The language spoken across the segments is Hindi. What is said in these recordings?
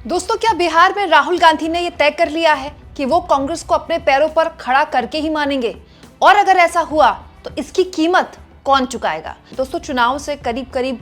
दोस्तों, क्या बिहार में राहुल गांधी ने यह तय कर लिया है कि वो कांग्रेस को अपने पैरों पर खड़ा करके ही मानेंगे? और अगर ऐसा हुआ तो इसकी कीमत कौन चुकाएगा? दोस्तों, चुनाव से करीब करीब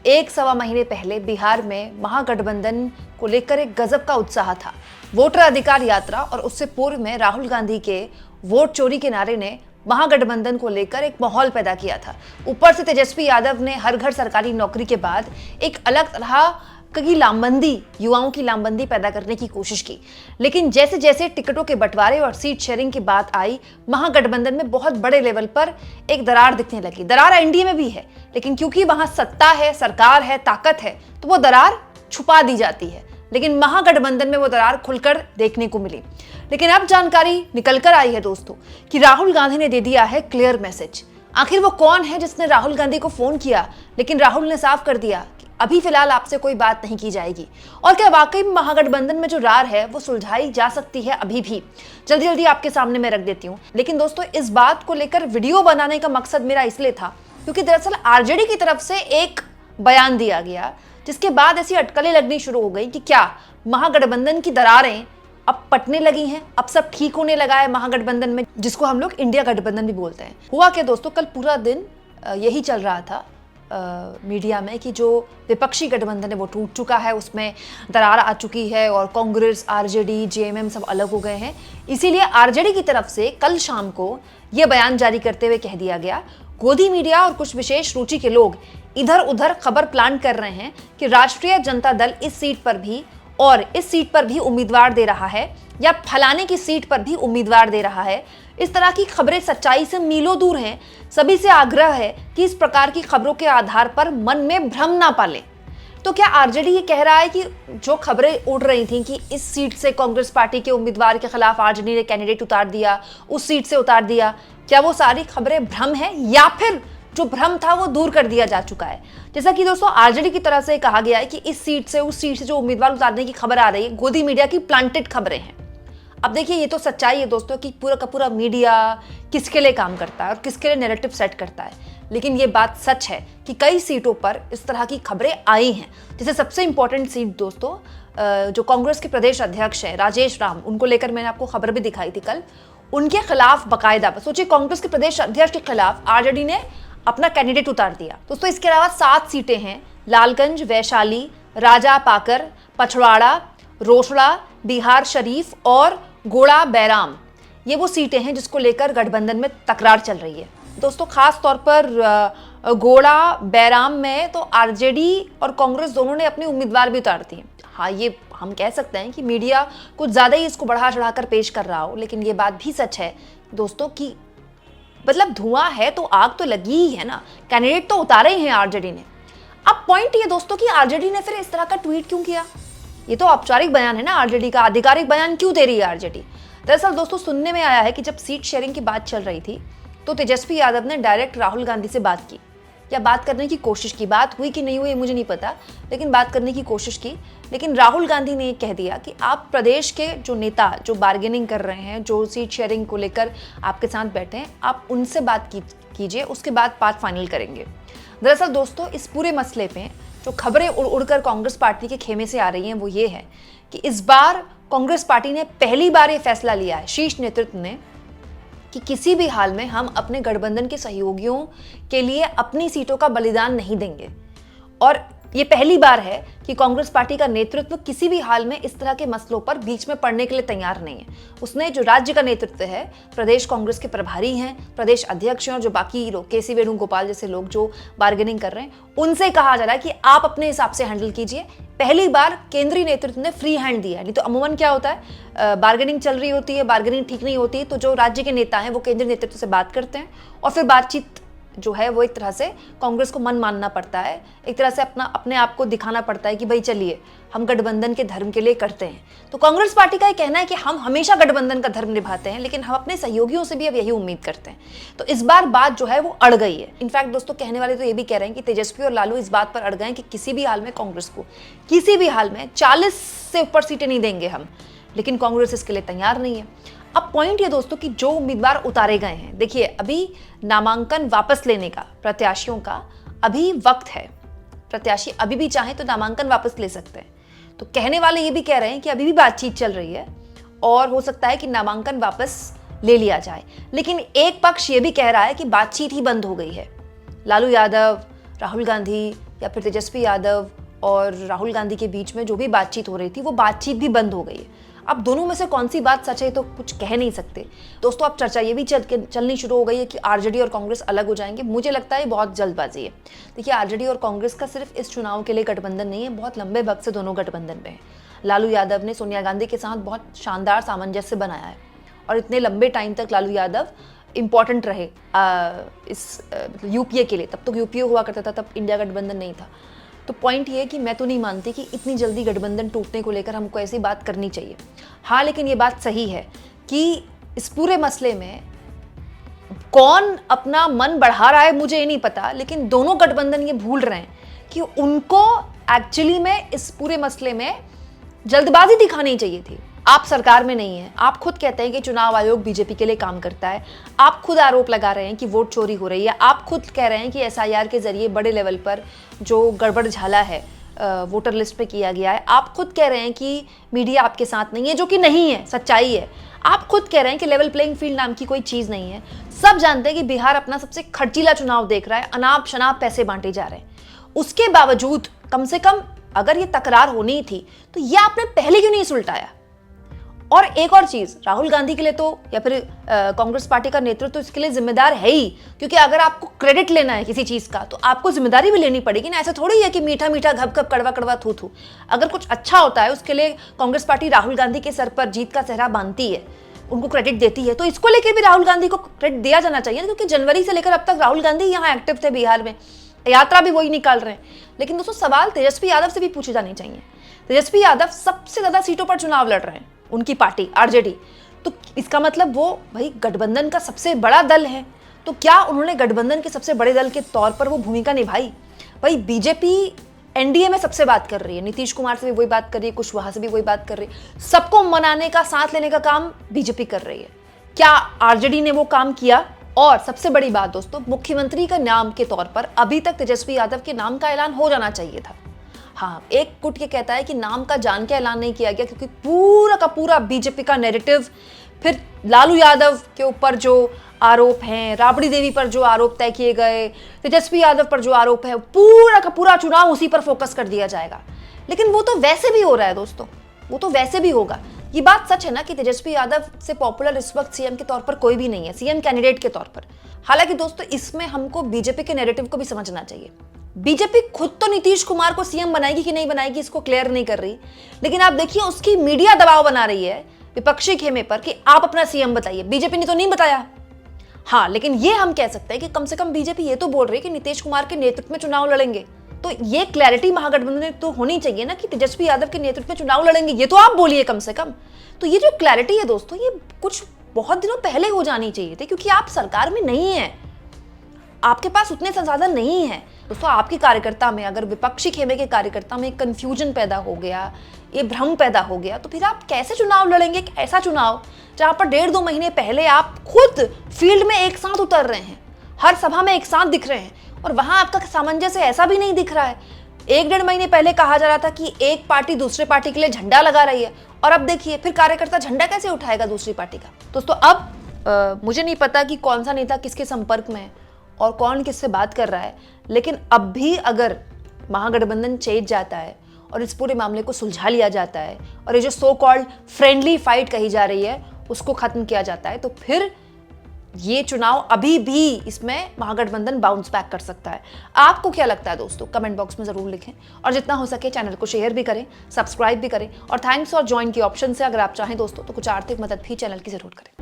1-1.25 महीने पहले बिहार में महागठबंधन को लेकर एक गजब का उत्साह था। वोटर अधिकार यात्रा और उससे पूर्व में राहुल गांधी के वोट चोरी के नारे ने महागठबंधन को लेकर एक माहौल पैदा किया था। ऊपर से तेजस्वी यादव ने हर घर सरकारी नौकरी के बाद एक अलग तरह की लामबंदी, युवाओं की लामबंदी पैदा करने की कोशिश की। लेकिन जैसे जैसे टिकटों के बंटवारे और सीट शेयरिंग की बात आई, महागठबंधन में बहुत बड़े लेवल पर एक दरार दिखने लगी। दरार एनडीए में भी है, लेकिन क्योंकि वहां सत्ता है, सरकार है, ताकत है, तो वो दरार छुपा दी जाती है। लेकिन महागठबंधन में वो दरार खुलकर देखने को मिली। लेकिन अब जानकारी निकलकर आई है दोस्तों कि राहुल गांधी ने दे दिया है क्लियर मैसेज। आखिर वो कौन है जिसने राहुल गांधी को फोन किया? लेकिन राहुल ने साफ कर दिया कि अभी फिलहाल आपसे कोई बात नहीं की जाएगी। और क्या वाकई में महागठबंधन में जो रार है वो सुलझाई जा सकती है? अभी भी जल्दी जल्दी आपके सामने मैं रख देती हूँ। लेकिन दोस्तों, इस बात को लेकर वीडियो बनाने का मकसद मेरा इसलिए था क्योंकि दरअसल आरजेडी की तरफ से एक बयान दिया गया, जिसके बाद ऐसी अटकलें लगनी शुरू हो गई कि क्या महागठबंधन की दरारें अब पटने लगी हैं, अब सब ठीक होने लगा है महागठबंधन में, जिसको हम लोग इंडिया गठबंधन भी बोलते हैं। हुआ क्या दोस्तों, कल पूरा दिन यही चल रहा था मीडिया में कि जो विपक्षी गठबंधन है वो टूट चुका है, उसमें दरार आ चुकी है और कांग्रेस, आरजेडी, जेएमएम सब अलग हो गए हैं। इसीलिए आरजेडी की तरफ से कल शाम को यह बयान जारी करते हुए कह दिया गया, गोदी मीडिया और कुछ विशेष रुचि के लोग इधर उधर खबर प्लान कर रहे हैं कि राष्ट्रीय जनता दल इस सीट पर भी उम्मीदवार दे रहा है या फलाने की सीट पर भी उम्मीदवार दे रहा है। इस तरह की खबरें सच्चाई से मीलों दूर हैं। सभी से आग्रह है कि इस प्रकार की खबरों के आधार पर मन में भ्रम ना पालें। तो क्या आरजेडी ये कह रहा है कि जो खबरें उड़ रही थी कि इस सीट से कांग्रेस पार्टी के उम्मीदवार के खिलाफ आरजेडी ने कैंडिडेट उतार दिया, उस सीट से उतार दिया, क्या वो सारी खबरें भ्रम है या फिर जो भ्रम था वो दूर कर दिया जा चुका है? जैसा कि दोस्तों आरजेडी की तरफ से कहा गया है कि इस सीट से उस सीट से जो उम्मीदवार उतारने की खबर आ रही है, गोदी मीडिया की प्लांटेड खबरें हैं। अब देखिए, ये तो सच्चाई है दोस्तों कि पूरा का पूरा मीडिया किसके लिए काम करता है और किसके लिए नैरेटिव सेट करता है। लेकिन ये बात सच है कि कई सीटों पर इस तरह की खबरें आई हैं। जैसे सबसे इंपॉर्टेंट सीट दोस्तों, जो कांग्रेस के प्रदेश अध्यक्ष हैं राजेश राम, उनको लेकर मैंने आपको खबर भी दिखाई थी कल। उनके खिलाफ बाकायदा, सोचिए, कांग्रेस के प्रदेश अध्यक्ष के खिलाफ आरजेडी ने अपना कैंडिडेट उतार दिया दोस्तों। इसके अलावा 7 सीटें हैं, लालगंज, वैशाली, राजा पाकर, पछवाड़ा, रोसड़ा, बिहार शरीफ और गोड़ा बैराम। ये वो सीटें हैं जिसको लेकर गठबंधन में तकरार चल रही है दोस्तों। खास तौर पर गोड़ा बैराम में तो आरजेडी और कांग्रेस दोनों ने अपने उम्मीदवार भी उतार दिए। हाँ, ये हम कह सकते हैं कि मीडिया कुछ ज्यादा ही इसको बढ़ा चढ़ाकर पेश कर रहा हो, लेकिन ये बात भी सच है दोस्तों कि मतलब धुआं है तो आग तो लगी ही है ना। कैंडिडेट तो उतारे ही हैं आरजेडी ने। अब पॉइंट ये दोस्तों कि आरजेडी ने फिर इस तरह का ट्वीट क्यों किया? ये तो औपचारिक बयान है ना आरजेडी का, आधिकारिक बयान क्यों दे रही है आरजेडी? दरअसल दोस्तों, सुनने में आया है कि जब सीट शेयरिंग की बात चल रही थी तो तेजस्वी यादव ने डायरेक्ट राहुल गांधी से बात की या बात करने की कोशिश की। बात हुई कि नहीं हुई मुझे नहीं पता, लेकिन बात करने की कोशिश की। लेकिन राहुल गांधी ने कह दिया कि आप प्रदेश के जो नेता जो बार्गेनिंग कर रहे हैं, जो सीट शेयरिंग को लेकर आपके साथ बैठे हैं, आप उनसे बात कीजिए, उसके बाद बात फाइनल करेंगे। दरअसल दोस्तों, इस पूरे मसले पे जो खबरें उड़कर कांग्रेस पार्टी के खेमे से आ रही हैं वो ये है कि इस बार कांग्रेस पार्टी ने पहली बार ये फैसला लिया है, शीर्ष नेतृत्व ने, कि किसी भी हाल में हम अपने गठबंधन के सहयोगियों के लिए अपनी सीटों का बलिदान नहीं देंगे। और ये पहली बार है कि कांग्रेस पार्टी का नेतृत्व किसी भी हाल में इस तरह के मसलों पर बीच में पड़ने के लिए तैयार नहीं है। उसने जो राज्य का नेतृत्व है, प्रदेश कांग्रेस के प्रभारी हैं, प्रदेश अध्यक्ष हैं और जो बाकी लोग, केसी वेणुगोपाल जैसे लोग जो बार्गेनिंग कर रहे हैं, उनसे कहा जा रहा है कि आप अपने हिसाब से हैंडल कीजिए। पहली बार केंद्रीय नेतृत्व ने फ्री हैंड दिया है। नहीं तो अमूमन क्या होता है, बार्गेनिंग चल रही होती है, बार्गेनिंग ठीक नहीं होती तो जो राज्य के नेता हैं वो केंद्रीय नेतृत्व से बात करते हैं और फिर बातचीत जो है वो एक तरह से कांग्रेस को मन मानना पड़ता है, एक तरह से अपने आप को दिखाना पड़ता है कि भाई चलिए हम गठबंधन के धर्म के लिए करते हैं। तो कांग्रेस पार्टी का ये कहना है कि हम हमेशा गठबंधन का धर्म निभाते हैं, लेकिन हम अपने सहयोगियों से भी अब यही उम्मीद करते हैं। तो इस बार बात जो है वो अड़ गई है। इनफैक्ट दोस्तों, कहने वाले तो ये भी कह रहे हैं कि तेजस्वी और लालू इस बात पर अड़ गए कि किसी भी हाल में कांग्रेस को, किसी भी हाल में 40 से ऊपर सीटें नहीं देंगे हम, लेकिन कांग्रेस इसके लिए तैयार नहीं है। अब पॉइंट ये दोस्तों कि जो उम्मीदवार उतारे गए हैं, देखिए अभी नामांकन वापस लेने का प्रत्याशियों का अभी वक्त है। प्रत्याशी अभी भी चाहे तो नामांकन वापस ले सकते हैं। तो कहने वाले ये भी कह रहे हैं कि अभी भी बातचीत चल रही है और हो सकता है कि नामांकन वापस ले लिया जाए, लेकिन एक पक्ष ये भी कह रहा है कि बातचीत ही बंद हो गई है। लालू यादव, राहुल गांधी या फिर तेजस्वी यादव और राहुल गांधी के बीच में जो भी बातचीत हो रही थी वो बातचीत भी बंद हो गई है। अब दोनों में से कौन सी बात सच है तो कुछ कह नहीं सकते दोस्तों। अब चर्चा ये भी चलनी शुरू हो गई है कि आरजेडी और कांग्रेस अलग हो जाएंगे। मुझे लगता है बहुत जल्दबाजी है। देखिए, आरजेडी और कांग्रेस का सिर्फ इस चुनाव के लिए गठबंधन नहीं है, बहुत लंबे वक्त से दोनों गठबंधन में है। लालू यादव ने सोनिया गांधी के साथ बहुत शानदार सामंजस्य बनाया है और इतने लंबे टाइम तक लालू यादव इंपॉर्टेंट रहे इस यूपीए के लिए। तब तो यूपीए हुआ करता था, तब इंडिया गठबंधन नहीं था। तो पॉइंट ये है कि मैं तो नहीं मानती कि इतनी जल्दी गठबंधन टूटने को लेकर हमको ऐसी बात करनी चाहिए। हाँ, लेकिन ये बात सही है कि इस पूरे मसले में कौन अपना मन बढ़ा रहा है मुझे ये नहीं पता, लेकिन दोनों गठबंधन ये भूल रहे हैं कि उनको एक्चुअली में इस पूरे मसले में जल्दबाजी दिखानी चाहिए थी। आप सरकार में नहीं है, आप खुद कहते हैं कि चुनाव आयोग बीजेपी के लिए काम करता है, आप खुद आरोप लगा रहे हैं कि वोट चोरी हो रही है, आप खुद कह रहे हैं कि एसआईआर के जरिए बड़े लेवल पर जो गड़बड़ झाला है वोटर लिस्ट पे किया गया है, आप खुद कह रहे हैं कि मीडिया आपके साथ नहीं है, जो कि नहीं है, सच्चाई है। आप खुद कह रहे हैं कि लेवल प्लेइंग फील्ड नाम की कोई चीज़ नहीं है। सब जानते हैं कि बिहार अपना सबसे खर्चीला चुनाव देख रहा है, अनाप शनाप पैसे बांटे जा रहे हैं। उसके बावजूद कम से कम अगर ये तकरार होनी थी तो ये आपने पहले क्यों नहीं सुलटाया। और एक और चीज, राहुल गांधी के लिए तो या फिर कांग्रेस पार्टी का नेतृत्व तो इसके लिए जिम्मेदार है ही, क्योंकि अगर आपको क्रेडिट लेना है किसी चीज का तो आपको जिम्मेदारी भी लेनी पड़ेगी ना। ऐसा थोड़ी है कि मीठा मीठा घप घप कड़वा कड़वा थू थू। अगर कुछ अच्छा होता है उसके लिए कांग्रेस पार्टी राहुल गांधी के सर पर जीत का सेहरा बांधती है, उनको क्रेडिट देती है, तो इसको लेकर भी राहुल गांधी को क्रेडिट दिया जाना चाहिए, क्योंकि जनवरी से लेकर अब तक राहुल गांधी यहाँ एक्टिव थे बिहार में, यात्रा भी वही निकाल रहे हैं। लेकिन दोस्तों, सवाल तेजस्वी यादव से भी पूछे जाने चाहिए। तेजस्वी यादव सबसे ज्यादा सीटों पर चुनाव लड़ रहे हैं, उनकी पार्टी आरजेडी, तो इसका मतलब वो भाई गठबंधन का सबसे बड़ा दल है। तो क्या उन्होंने गठबंधन के सबसे बड़े दल के तौर पर वो भूमिका निभाई? भाई बीजेपी एनडीए में सबसे बात कर रही है, नीतीश कुमार से भी वही बात कर रही है, कुशवाहा से भी वही बात कर रही है, सबको मनाने का, साथ लेने का काम बीजेपी कर रही है। क्या आरजेडी ने वो काम किया? और सबसे बड़ी बात दोस्तों, मुख्यमंत्री का नाम के तौर पर अभी तक तेजस्वी यादव के नाम का ऐलान हो जाना चाहिए था। हाँ, एक गुट ये कहता है कि नाम का जान के ऐलान नहीं किया गया क्योंकि पूरा का पूरा बीजेपी का नैरेटिव, फिर लालू यादव के ऊपर जो आरोप हैं, राबड़ी देवी पर जो आरोप तय किए गए, तेजस्वी यादव पर जो आरोप है, पूरा का पूरा चुनाव उसी पर फोकस कर दिया जाएगा। लेकिन वो तो वैसे भी हो रहा है दोस्तों, वो तो वैसे भी होगा। ये बात सच है ना कि तेजस्वी यादव से पॉपुलर इस वक्त सीएम के तौर पर कोई भी नहीं है, सीएम कैंडिडेट के तौर पर। हालांकि दोस्तों, इसमें हमको बीजेपी के नैरेटिव को भी समझना चाहिए। बीजेपी खुद तो नीतीश कुमार को सीएम बनाएगी कि नहीं बनाएगी इसको क्लियर नहीं कर रही, लेकिन आप देखिए उसकी मीडिया दबाव बना रही है विपक्षी खेमे पर कि आप अपना सीएम बताइए। बीजेपी ने तो नहीं बताया। हाँ, लेकिन ये हम कह सकते हैं कि कम से कम बीजेपी ये तो बोल रही है कि नीतीश कुमार के नेतृत्व में चुनाव लड़ेंगे। तो ये क्लैरिटी महागठबंधन में तो होनी चाहिए ना कि तेजस्वी यादव के नेतृत्व में चुनाव लड़ेंगे, ये तो आप बोलिए कम से कम। तो ये जो क्लैरिटी है दोस्तों, ये कुछ बहुत दिनों पहले हो जानी चाहिए थी, क्योंकि आप सरकार में नहीं है, आपके पास उतने संसाधन नहीं है। दोस्तों, आपके कार्यकर्ता में, अगर विपक्षी खेमे के कार्यकर्ता में कंफ्यूजन पैदा हो गया, ये भ्रम पैदा हो गया, तो फिर आप कैसे चुनाव लड़ेंगे? एक ऐसा चुनाव जहां पर 1.5-2 महीने पहले आप खुद फील्ड में एक साथ उतर रहे हैं, हर सभा में एक साथ दिख रहे हैं, और वहां आपका सामंजस्य ऐसा भी नहीं दिख रहा है। 1-1.5 महीने पहले कहा जा रहा था कि एक पार्टी दूसरे पार्टी के लिए झंडा लगा रही है, और अब देखिए फिर कार्यकर्ता झंडा कैसे उठाएगा दूसरी पार्टी का। दोस्तों, अब मुझे नहीं पता कि कौन सा नेता किसके संपर्क में है और कौन किससे बात कर रहा है, लेकिन अब भी अगर महागठबंधन चेत जाता है और इस पूरे मामले को सुलझा लिया जाता है और ये जो सो कॉल्ड फ्रेंडली फाइट कही जा रही है उसको खत्म किया जाता है, तो फिर ये चुनाव अभी भी इसमें महागठबंधन बाउंस बैक कर सकता है। आपको क्या लगता है दोस्तों? कमेंट बॉक्स में जरूर लिखें, और जितना हो सके चैनल को शेयर भी करें, सब्सक्राइब भी करें, और थैंक्स और ज्वाइन के ऑप्शन से अगर आप चाहें दोस्तों तो कुछ आर्थिक मदद भी चैनल की जरूर करें।